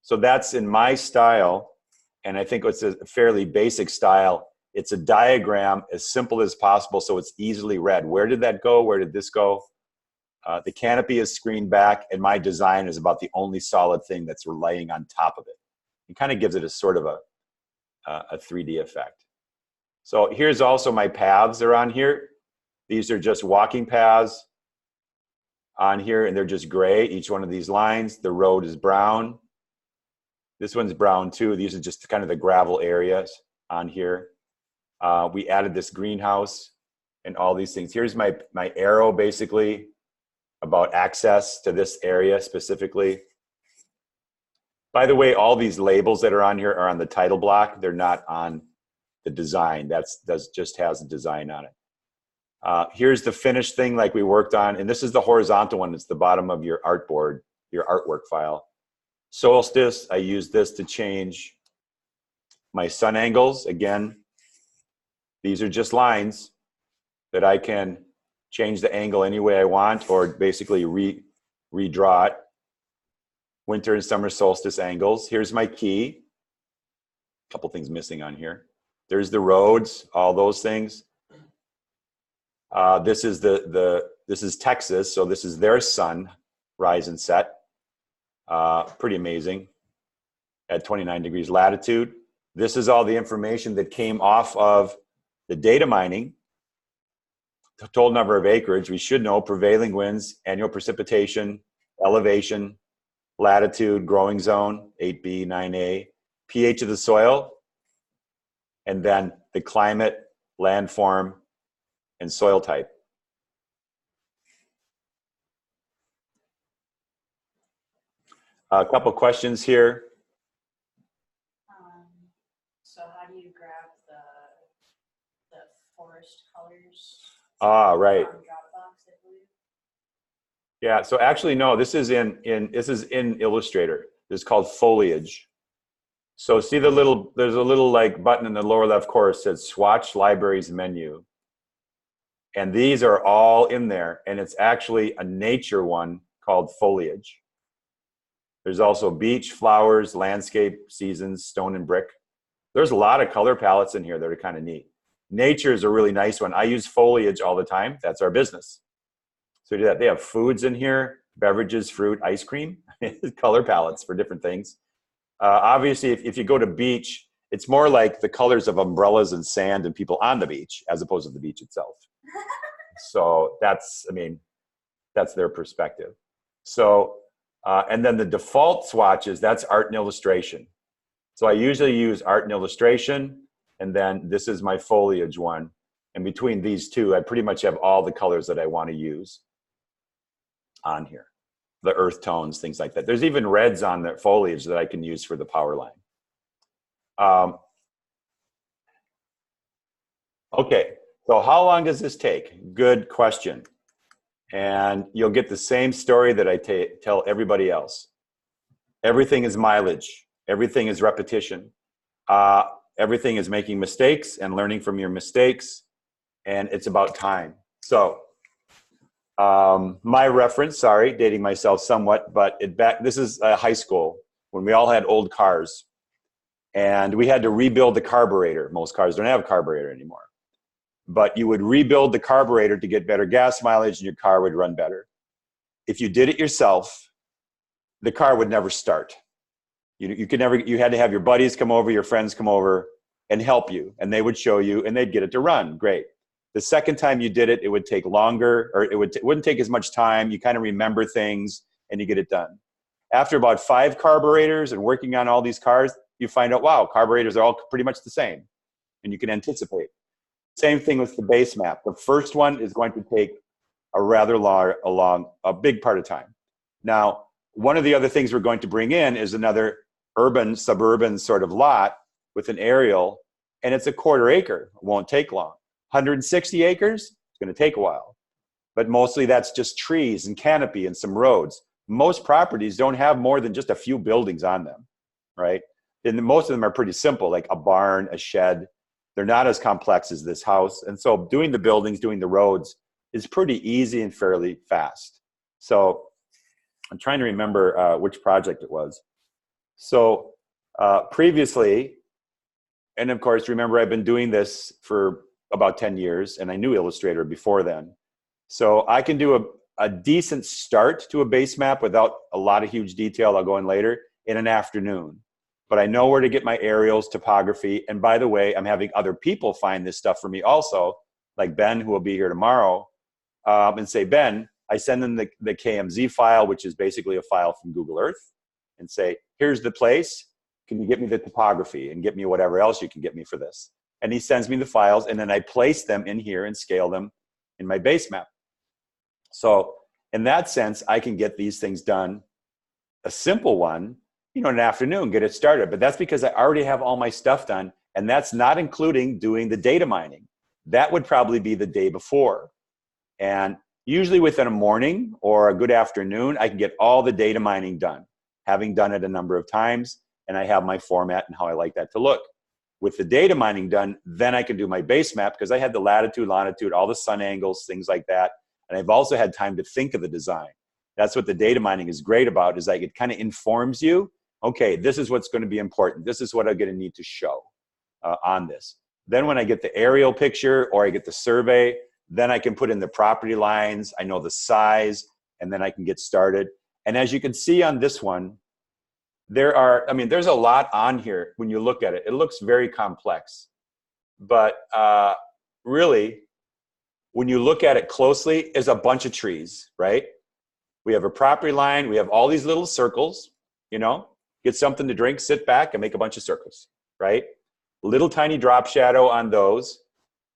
So that's in my style, and I think it's a fairly basic style. It's a diagram as simple as possible so it's easily read. Where did that go? Where did this go? The canopy is screened back, and my design is about the only solid thing that's laying on top of it. It kind of gives it a sort of a 3D effect. So here's also my paths are on here. These are just walking paths on here, and they're just gray, each one of these lines. The road is brown. This one's brown too. These are just kind of the gravel areas on here. We added this greenhouse and all these things. Here's my arrow basically about access to this area specifically. By the way, all these labels that are on here are on the title block. They're not on the design. That just has a design on it. Here's the finished thing like we worked on. And this is the horizontal one. It's the bottom of your artboard, your artwork file. Solstice, I use this to change my sun angles. Again, these are just lines that I can change the angle any way I want, or basically redraw it. Winter and summer solstice angles. Here's my key. A couple things missing on here. There's the roads, all those things. This is this is Texas, so this is their sun rise and set. Pretty amazing at 29 degrees latitude. This is all the information that came off of the data mining. The total number of acreage, we should know prevailing winds, annual precipitation, elevation, latitude, growing zone, 8B, 9A, pH of the soil, and then the climate, landform, and soil type. A couple questions here. So how do you grab the forest colors? Right. From Dropbox, I believe. Yeah, so actually, no, this is in Illustrator. This is called foliage. So see there's a little like button in the lower left corner that says Swatch Libraries Menu. And these are all in there, and it's actually a nature one called foliage. There's also beach, flowers, landscape, seasons, stone and brick. There's a lot of color palettes in here that are kind of neat. Nature is a really nice one. I use foliage all the time. That's our business. So do that. They have foods in here, beverages, fruit, ice cream, color palettes for different things. Obviously, if you go to beach, it's more like the colors of umbrellas and sand and people on the beach as opposed to the beach itself. So that's their perspective. So, and then the default swatches, that's art and illustration. So I usually use art and illustration, and then this is my foliage one. And between these two, I pretty much have all the colors that I want to use on here. The earth tones, things like that. There's even reds on the foliage that I can use for the power line. Okay, so how long does this take? Good question. And you'll get the same story that I tell everybody else. Everything is mileage. Everything is repetition. Everything is making mistakes and learning from your mistakes. And it's about time. So my reference, sorry, dating myself somewhat, but this is high school when we all had old cars. And we had to rebuild the carburetor. Most cars don't have a carburetor anymore. But you would rebuild the carburetor to get better gas mileage and your car would run better. If you did it yourself, the car would never start. You had to have your buddies come over, your friends come over and help you, and they would show you and they'd get it to run. Great. The second time you did it, it would take longer, or it wouldn't take as much time. You kind of remember things and you get it done. After about 5 carburetors and working on all these cars, you find out, wow, carburetors are all pretty much the same and you can anticipate. Same thing with the base map. The first one is going to take a rather a big part of time. Now, one of the other things we're going to bring in is another urban, suburban sort of lot with an aerial, and it's a 1/4 acre. It won't take long. 160 acres, it's going to take a while. But mostly that's just trees and canopy and some roads. Most properties don't have more than just a few buildings on them, right? And most of them are pretty simple, like a barn, a shed. They're not as complex as this house. And so doing the buildings, doing the roads is pretty easy and fairly fast. So I'm trying to remember which project it was. So previously, and of course, remember I've been doing this for about 10 years and I knew Illustrator before then. So I can do a decent start to a base map without a lot of huge detail, I'll go in later, in an afternoon. But I know where to get my aerials, topography. And by the way, I'm having other people find this stuff for me also, like Ben, who will be here tomorrow, and say, Ben, I send them the KMZ file, which is basically a file from Google Earth, and say, here's the place. Can you get me the topography and get me whatever else you can get me for this? And he sends me the files, and then I place them in here and scale them in my base map. So in that sense, I can get these things done. A simple one, in an afternoon, get it started. But that's because I already have all my stuff done, and that's not including doing the data mining. That would probably be the day before. And usually within a morning or a good afternoon, I can get all the data mining done. having done it a number of times, and I have my format and how I like that to look. With the data mining done, then I can do my base map because I had the latitude, longitude, all the sun angles, things like that. And I've also had time to think of the design. That's what the data mining is great about, is like it kind of informs you, okay, this is what's going to be important. This is what I'm going to need to show on this. Then when I get the aerial picture or I get the survey, then I can put in the property lines, I know the size, and then I can get started. And as you can see on this one, there's a lot on here when you look at it. It looks very complex. But really, when you look at it closely, there's a bunch of trees, right? We have a property line. We have all these little circles, get something to drink, sit back, and make a bunch of circles, right? Little tiny drop shadow on those.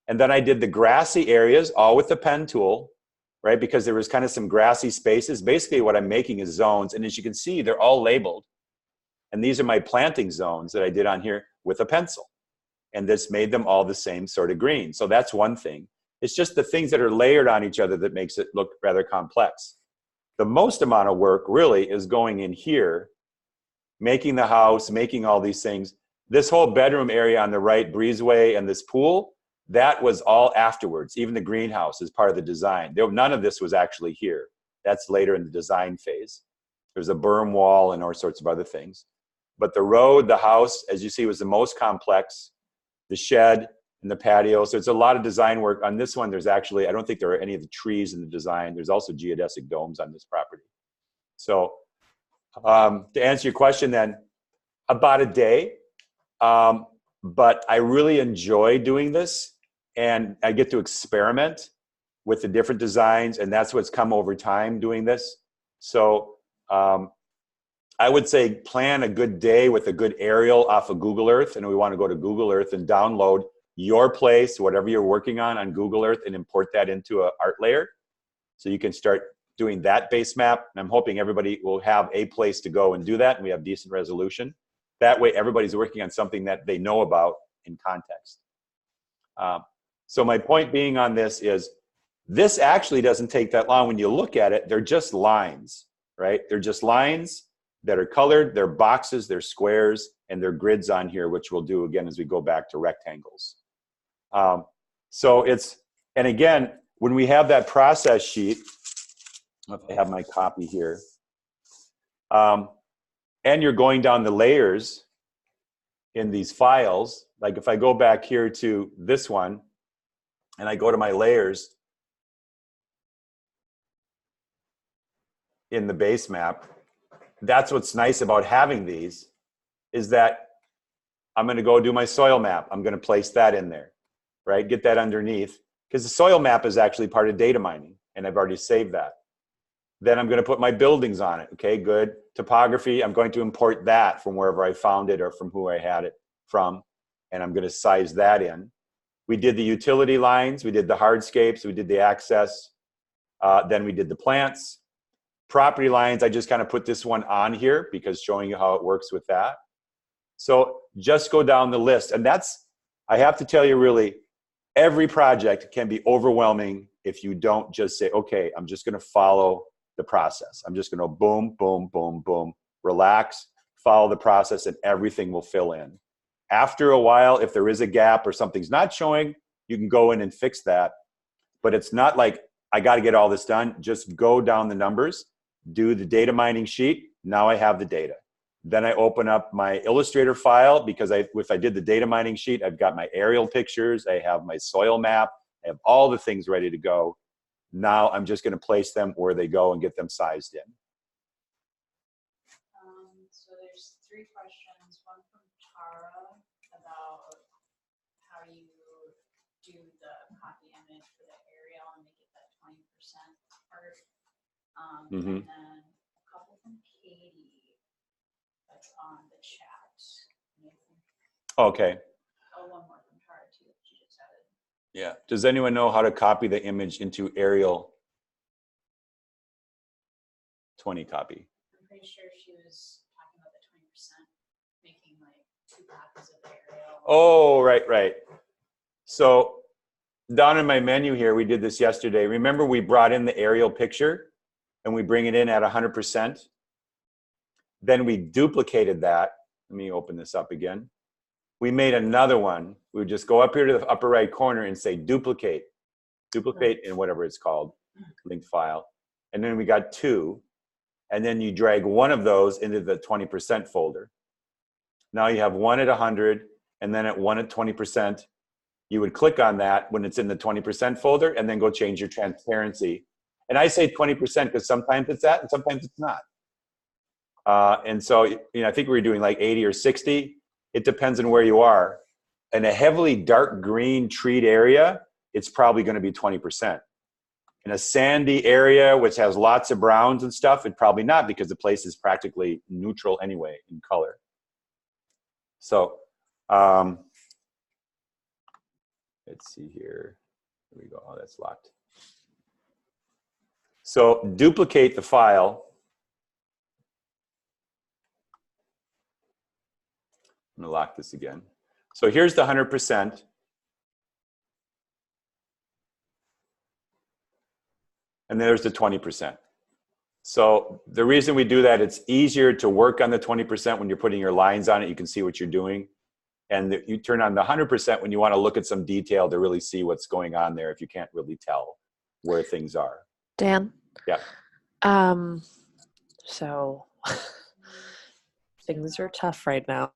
And then I did the grassy areas, all with the pen tool, right? Because there was kind of some grassy spaces. Basically, what I'm making is zones. And as you can see, they're all labeled. And these are my planting zones that I did on here with a pencil. And this made them all the same sort of green. So that's one thing. It's just the things that are layered on each other that makes it look rather complex. The most amount of work really is going in here, making the house, making all these things. This whole bedroom area on the right, breezeway, and this pool, that was all afterwards. Even the greenhouse is part of the design. None of this was actually here. That's later in the design phase. There's a berm wall and all sorts of other things. But the road, the house, as you see, was the most complex. The shed and the patio. So it's a lot of design work. On this one, there's actually, I don't think there are any of the trees in the design. There's also geodesic domes on this property. So to answer your question then, about a day. But I really enjoy doing this, and I get to experiment with the different designs, and that's what's come over time doing this. So I would say plan a good day with a good aerial off of Google Earth, and we want to go to Google Earth and download your place, whatever you're working on Google Earth, and import that into an art layer. So you can start doing that base map, and I'm hoping everybody will have a place to go and do that, and we have decent resolution. That way, everybody's working on something that they know about in context. So my point being on this is, this actually doesn't take that long. When you look at it, they're just lines, right? They're just lines that are colored. They're boxes, they're squares, and they're grids on here, which we'll do again as we go back to rectangles. And again, when we have that process sheet, if I have my copy here, and you're going down the layers in these files, like if I go back here to this one, and I go to my layers in the base map, that's what's nice about having these, is that I'm going to go do my soil map. I'm going to place that in there, right? Get that underneath, because the soil map is actually part of data mining, and I've already saved that. Then I'm going to put my buildings on it. Okay, good. Topography, I'm going to import that from wherever I found it or from who I had it from, and I'm going to size that in. We did the utility lines, we did the hardscapes, we did the access, then we did the plants. Property lines, I just kind of put this one on here because showing you how it works with that. So just go down the list. And that's, I have to tell you really, every project can be overwhelming if you don't just say, okay, I'm just going to follow the process. I'm just going to boom, boom, boom, boom, relax, follow the process, and everything will fill in. After a while, if there is a gap or something's not showing, you can go in and fix that. But it's not like, I got to get all this done. Just go down the numbers, do the data mining sheet. Now I have the data. Then I open up my Illustrator file, because if I did the data mining sheet, I've got my aerial pictures, I have my soil map, I have all the things ready to go. Now I'm just going to place them where they go and get them sized in. So there's 3 questions. One from Tara about how you do the copy image for the aerial and make it that 20% part. And then a couple from Katie that's on the chat. Okay. Oh, one more from Tara too. She just added. Yeah. Does anyone know how to copy the image into aerial 20 copy? I'm pretty sure she was talking about the 20%, making like 2 copies of the aerial. Oh, right. So down in my menu here, we did this yesterday. Remember, we brought in the aerial picture and we bring it in at 100%. Then we duplicated that. Let me open this up again. We made another one. We would just go up here to the upper right corner and say duplicate in whatever it's called, linked file. And then we got 2. And then you drag one of those into the 20% folder. Now you have one at 100 and then at one at 20%. You would click on that when it's in the 20% folder and then go change your transparency. And I say 20% because sometimes it's that and sometimes it's not. And so, I think we were doing like 80 or 60. It depends on where you are. In a heavily dark green treed area, it's probably going to be 20%. In a sandy area, which has lots of browns and stuff, it probably not, because the place is practically neutral anyway in color. So, let's see here. Here we go. Oh, that's locked. So duplicate the file. I'm going to lock this again. So here's the 100%. And there's the 20%. So the reason we do that, it's easier to work on the 20% when you're putting your lines on it. You can see what you're doing. And you turn on the 100% when you want to look at some detail to really see what's going on there if you can't really tell where things are. Dan? Yeah. So things are tough right now.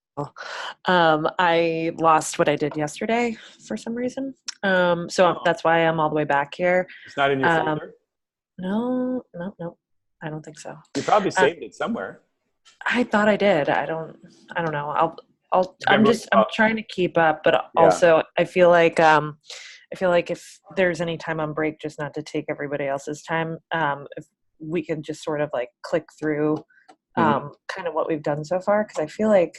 I lost what I did yesterday for some reason. So that's why I'm all the way back here. It's not in your folder? No. I don't think so. You probably saved it somewhere. I thought I did. I don't know. I'm trying to keep up, but also I feel like if there's any time on break, just not to take everybody else's time, if we can just sort of like click through kind of what we've done so far, because I feel like,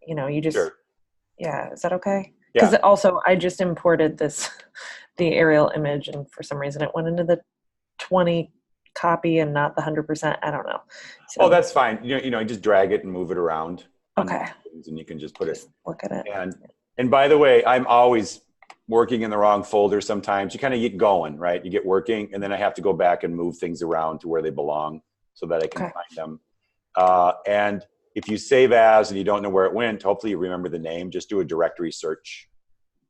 you just, Sure. Yeah, is that okay? Yeah. Because also I just imported the aerial image, and for some reason it went into the 20 copy and not the 100%. I don't know. So, that's fine. You just drag it and move it around. Okay. And you can just put it. Look at it. And by the way, I'm always working in the wrong folder sometimes. You kind of get going, right? You get working, and then I have to go back and move things around to where they belong so that I can find them. And if you save as and you don't know where it went, hopefully you remember the name. Just do a directory search.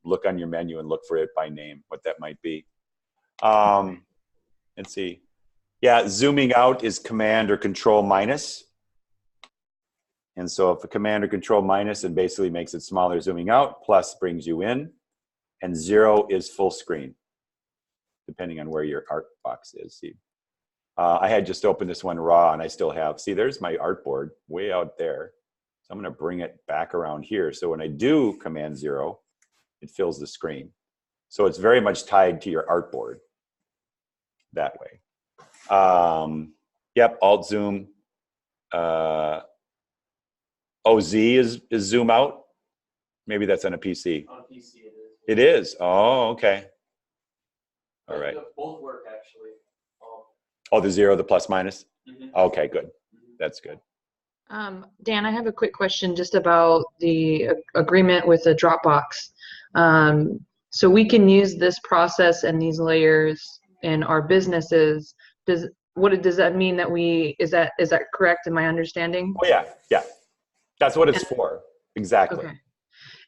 Look on your menu and look for it by name, what that might be. Let's see. Yeah, zooming out is Command or Control minus. And so if a Command or Control minus, it basically makes it smaller, zooming out, plus brings you in, and 0 is full screen, depending on where your art box is. See, I had just opened this one raw, and I still have, see, there's my artboard way out there. So I'm going to bring it back around here. So when I do Command 0, it fills the screen. So it's very much tied to your artboard that way. Yep, Alt Zoom. OZ is zoom out. Maybe that's on a PC. On a PC it is. It is. Oh, okay. All right. Both work actually. Oh, the 0, the plus minus. Mm-hmm. Okay, good. That's good. Dan, I have a quick question just about the agreement with the Dropbox. So we can use this process and these layers in our businesses. Does that mean that is that correct in my understanding? Oh yeah. That's what it's for. Exactly. Okay.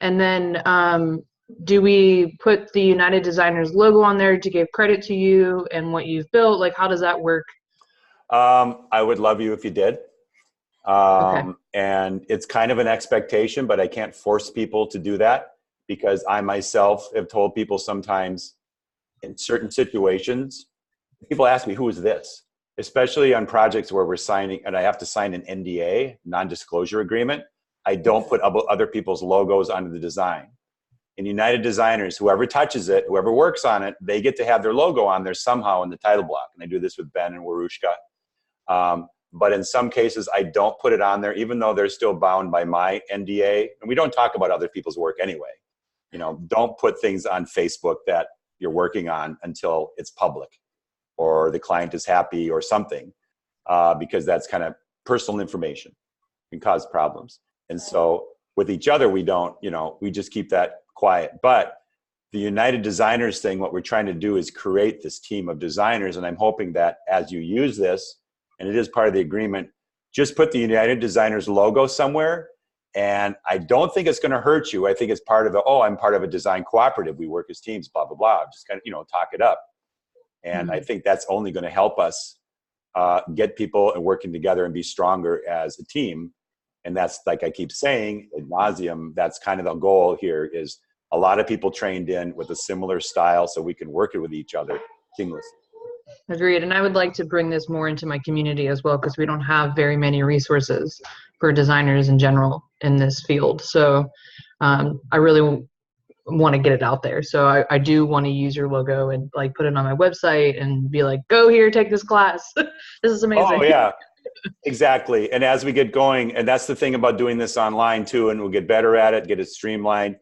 And then do we put the United Designers logo on there to give credit to you and what you've built? Like, how does that work? I would love you if you did. Okay. And it's kind of an expectation, but I can't force people to do that, because I myself have told people sometimes in certain situations, people ask me, who is this? Especially on projects where we're signing, and I have to sign an NDA, non-disclosure agreement. I don't put other people's logos onto the design. In United Designers, whoever touches it, whoever works on it, they get to have their logo on there somehow in the title block. And I do this with Ben and Warushka. But in some cases, I don't put it on there, even though they're still bound by my NDA. And we don't talk about other people's work anyway. Don't put things on Facebook that you're working on until it's public, or the client is happy or something, because that's kind of personal information, can cause problems. And so with each other, we don't, we just keep that quiet. But the United Designers thing, what we're trying to do is create this team of designers. And I'm hoping that as you use this, and it is part of the agreement, just put the United Designers logo somewhere. And I don't think it's going to hurt you. I think it's part of the, oh, I'm part of a design cooperative. We work as teams, blah, blah, blah. Just kind of, you know, talk it up. And I think that's only going to help us get people and working together and be stronger as a team. And that's, like I keep saying, ad nauseum, that's kind of the goal here, is a lot of people trained in with a similar style so we can work it with each other seamlessly. Agreed. And I would like to bring this more into my community as well, because we don't have very many resources for designers in general in this field. So I really want to get it out there. So I do want to use your logo and like put it on my website and be like, go here, take this class. This is amazing. Oh, yeah, exactly. And as we get going, and that's the thing about doing this online too, and we'll get better at it, get it streamlined.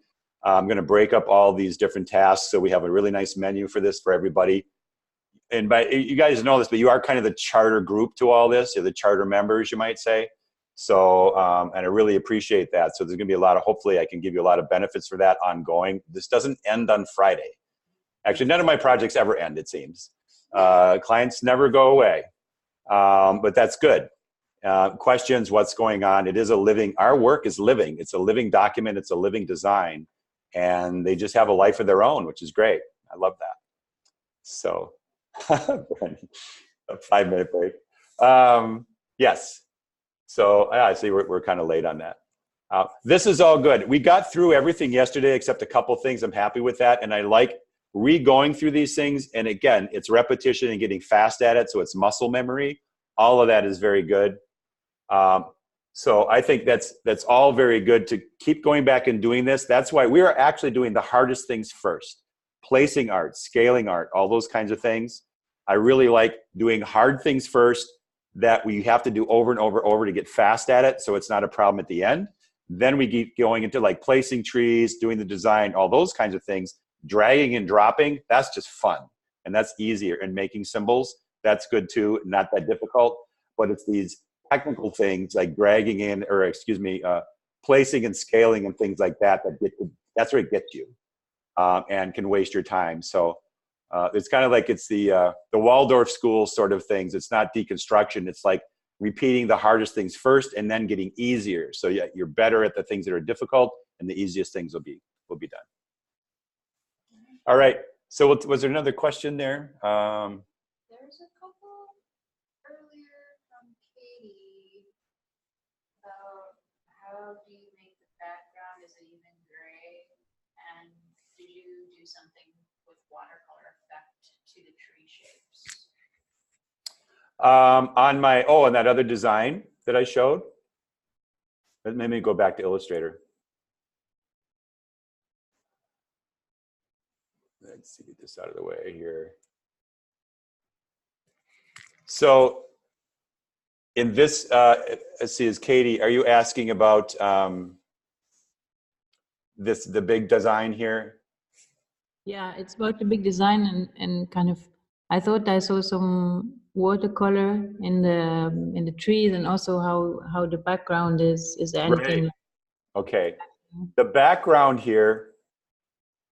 I'm going to break up all these different tasks so we have a really nice menu for this for everybody. And you guys know this, but you are kind of the charter group to all this. You're the charter members, you might say. So, and I really appreciate that. So there's going to be a lot of, hopefully I can give you a lot of benefits for that ongoing. This doesn't end on Friday. Actually, none of my projects ever end, it seems. Clients never go away, but that's good. Questions, what's going on? It is a living, our work is living. It's a living document. It's a living design. And they just have a life of their own, which is great. I love that. So, a 5-minute break. Yes. So I see we're kind of late on that. This is all good. We got through everything yesterday except a couple things. I'm happy with that. And I like re-going through these things. And again, it's repetition and getting fast at it. So it's muscle memory. All of that is very good. So I think that's all very good to keep going back and doing this. That's why we are actually doing the hardest things first. Placing art, scaling art, all those kinds of things. I really like doing hard things first that we have to do over and over to get fast at it so it's not a problem at the end. Then we keep going into like placing trees, doing the design, all those kinds of things. Dragging and dropping, that's just fun. And that's easier. And making symbols, that's good too, not that difficult. But it's these technical things like dragging in, or excuse me, placing and scaling and things like that, that's where it gets you and can waste your time. So it's kind of like it's the Waldorf school sort of things. It's not deconstruction. It's like repeating the hardest things first and then getting easier. So yeah, you're better at the things that are difficult and the easiest things will be done. All right. So was there another question there? There's a couple earlier from Katie about how do you make the background, is it even gray? And did you do something with watercolor effect to the tree shapes? On that other design that I showed. Let me go back to Illustrator. Let's see, get this out of the way here. So in this, let's see, is Katie, are you asking about the big design here? Yeah, it's about the big design and kind of, I thought I saw some watercolor in the trees, and also how the background is anything. Right. Okay. The background here,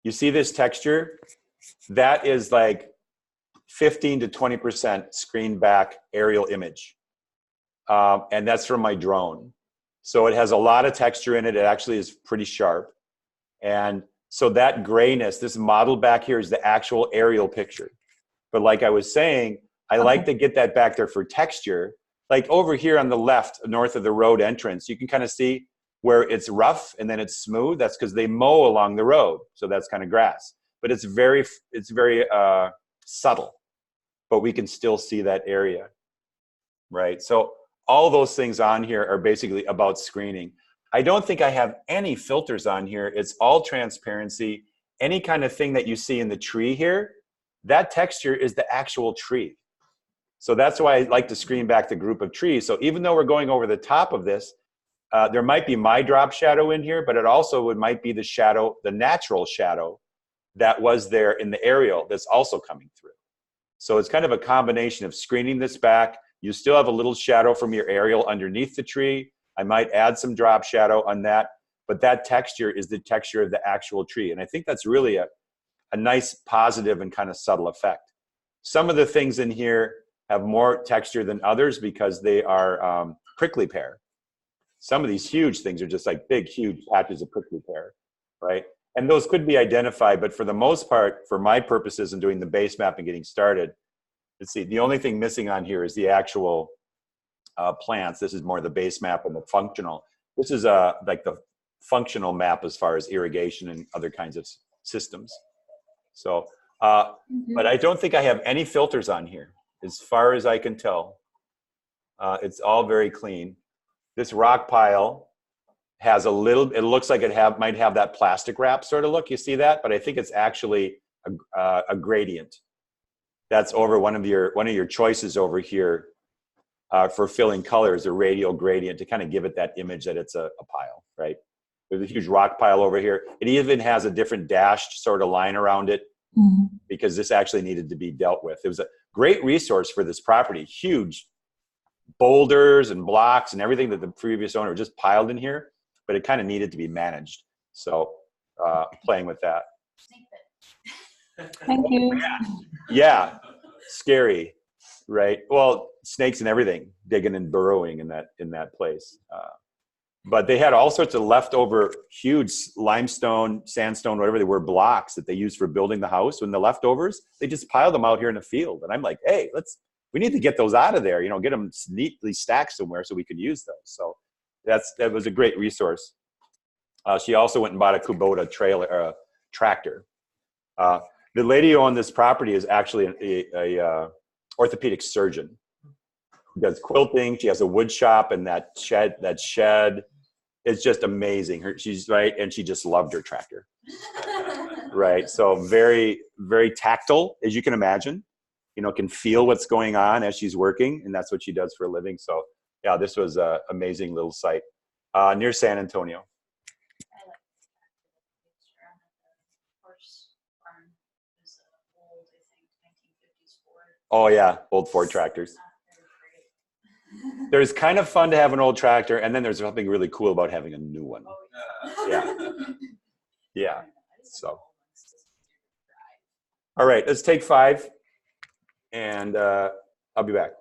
you see this texture? That is like 15 to 20% screen back aerial image. And that's from my drone. So it has a lot of texture in it. It actually is pretty sharp. And so that grayness, this model back here is the actual aerial picture. But like I was saying, I like to get that back there for texture. Like over here on the left, north of the road entrance, you can kind of see where it's rough and then it's smooth. That's because they mow along the road. So that's kind of grass. But it's very subtle. But we can still see that area, right? So all those things on here are basically about screening. I don't think I have any filters on here. It's all transparency. Any kind of thing that you see in the tree here, that texture is the actual tree. So that's why I like to screen back the group of trees. So even though we're going over the top of this, there might be my drop shadow in here, but it also might be the shadow, the natural shadow that was there in the aerial that's also coming through. So it's kind of a combination of screening this back. You still have a little shadow from your aerial underneath the tree. I might add some drop shadow on that, but that texture is the texture of the actual tree. And I think that's really a nice positive and kind of subtle effect. Some of the things in here have more texture than others because they are prickly pear. Some of these huge things are just like big, huge patches of prickly pear, right? And those could be identified, but for the most part, for my purposes in doing the base map and getting started, let's see, the only thing missing on here is the actual plants. This is more the base map and the functional. This is like the functional map as far as irrigation and other kinds of systems. So, but I don't think I have any filters on here, as far as I can tell. It's all very clean. This rock pile has a little, it looks like it might have that plastic wrap sort of look. You see that? But I think it's actually a gradient. That's over one of your choices over here for filling colors, a radial gradient to kind of give it that image that it's a pile, right? There's a huge rock pile over here. It even has a different dashed sort of line around it because this actually needed to be dealt with. It was a great resource for this property. Huge boulders and blocks and everything that the previous owner just piled in here, but it kind of needed to be managed. So playing with that. Thank you. Yeah, scary, right? Well, snakes and everything digging and burrowing in that place. But they had all sorts of leftover huge limestone, sandstone, whatever they were, blocks that they used for building the house. When the leftovers, they just piled them out here in the field. And I'm like, hey, we need to get those out of there, get them neatly stacked somewhere so we can use those. So that was a great resource. She also went and bought a Kubota tractor. The lady who owned this property is actually a orthopedic surgeon. She does quilting. She has a wood shop and that shed is just amazing. She's right. And she just loved her tractor. Right. So very, very tactile, as you can imagine, can feel what's going on as she's working. And that's what she does for a living. So yeah, this was an amazing little site near San Antonio. I like the picture on the horse farm. It was an old, I think, 1950s Ford. Oh yeah, old Ford tractors. There's kind of fun to have an old tractor, and then there's something really cool about having a new one. Yeah. Yeah. So. All right, let's take 5, and I'll be back.